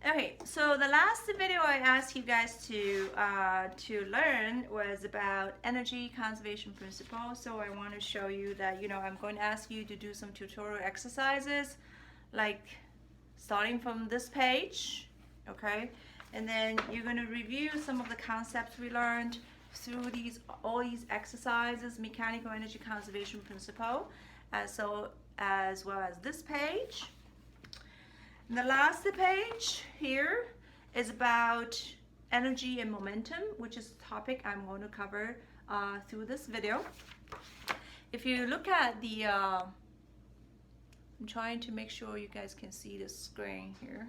Okay, so the last video I asked you guys to learn was about energy conservation principle. So I want to show you that I'm going to ask you to do some tutorial exercises, like starting from this page, okay, and then you're going to review some of the concepts we learned through all these exercises, mechanical energy conservation principle, as well as this page. The last page here is about energy and momentum, which is the topic I'm going to cover through this video. If you look at the, I'm trying to make sure you guys can see the screen here.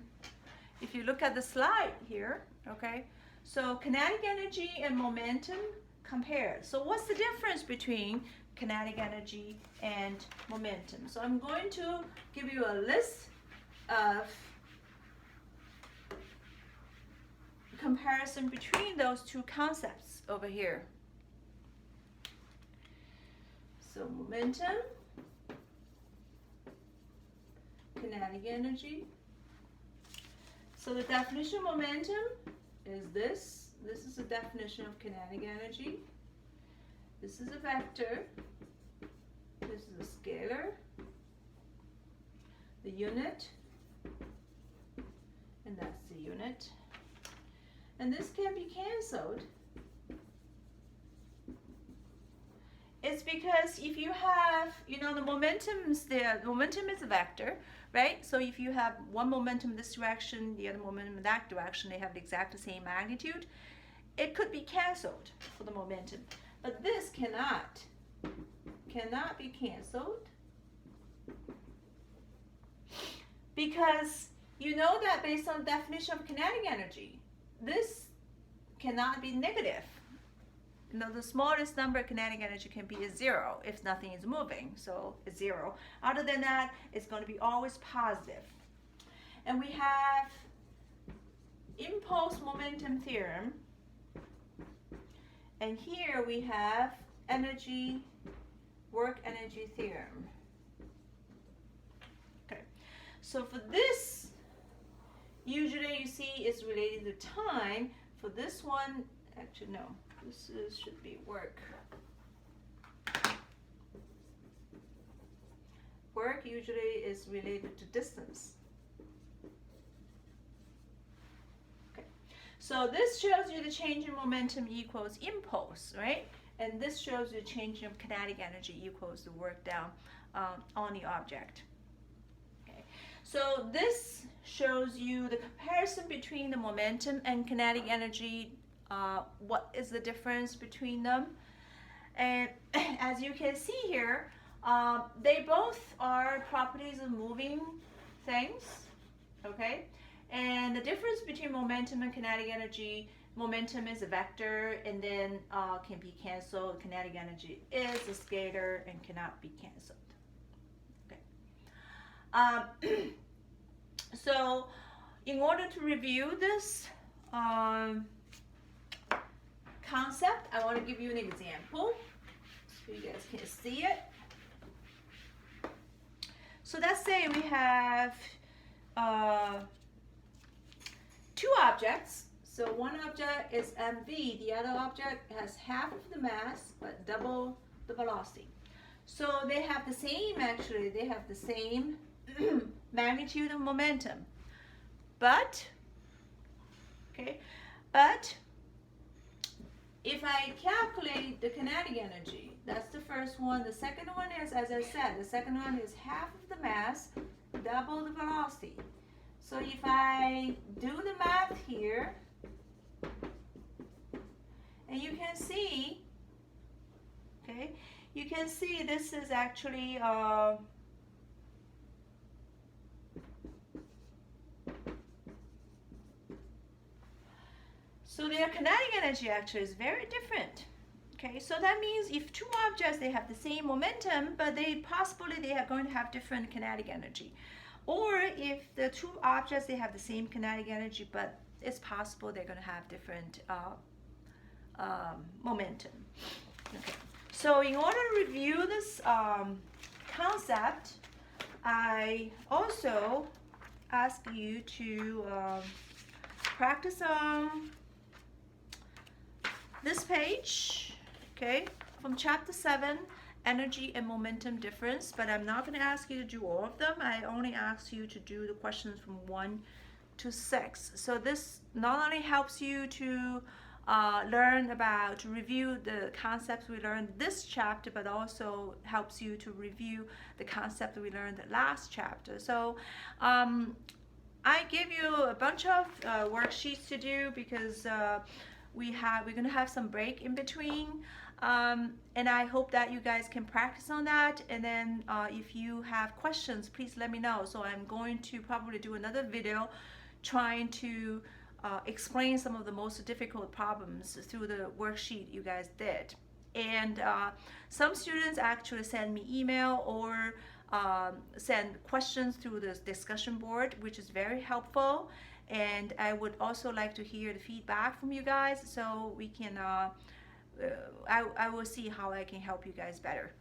If you look at the slide here, okay, so kinetic energy and momentum compared. So what's the difference between kinetic energy and momentum? So I'm going to give you a list of comparison between those two concepts over here. So momentum, kinetic energy. So the definition of momentum is this. This is the definition of kinetic energy. This is a vector. This is a scalar. The unit. And that's the unit. And this can be canceled. It's because if you have, the momentum is a vector, right? So if you have one momentum in this direction, the other momentum in that direction, they have the exact same magnitude, it could be canceled for the momentum. But this cannot be canceled, because you know that based on the definition of kinetic energy, this cannot be negative. The smallest number of kinetic energy can be a 0 if nothing is moving, so it's 0. Other than that, it's going to be always positive. And we have impulse momentum theorem. And here we have work energy theorem. Okay, so for this, usually you see it's related to time. For this one, actually no, should be work. Work usually is related to distance. Okay, so this shows you the change in momentum equals impulse, right? And this shows you the change in kinetic energy equals the work done on the object. So this shows you the comparison between the momentum and kinetic energy. What is the difference between them? And as you can see here, they both are properties of moving things, okay? And the difference between momentum and kinetic energy, momentum is a vector and then can be canceled. Kinetic energy is a scalar and cannot be canceled. So in order to review this concept, I want to give you an example so you guys can see it. So let's say we have two objects. So one object is mv, the other object has half of the mass but double the velocity. So they have the same, they have the same magnitude of momentum, but if I calculate the kinetic energy, that's the first one. The second one is, as I said, the second one is half of the mass, double the velocity. So if I do the math here, and you can see, you can see this is actually so their kinetic energy actually is very different. Okay, so that means if two objects, they have the same momentum, but they are going to have different kinetic energy. Or if the two objects, they have the same kinetic energy, but it's possible they're going to have different momentum. Okay, so in order to review this concept, I also ask you to practice on this page, okay, from chapter 7, energy and momentum difference. But I'm not going to ask you to do all of them. I only ask you to do the questions from 1 to 6. So this not only helps you to learn about, to review the concepts we learned this chapter, but also helps you to review the concept we learned the last chapter. So I give you a bunch of worksheets to do because we're gonna have some break in between, and I hope that you guys can practice on that. And then if you have questions, please let me know. So I'm going to probably do another video trying to explain some of the most difficult problems through the worksheet you guys did. And some students actually send me email or send questions through the discussion board, which is very helpful. And I would also like to hear the feedback from you guys so we can, I will see how I can help you guys better.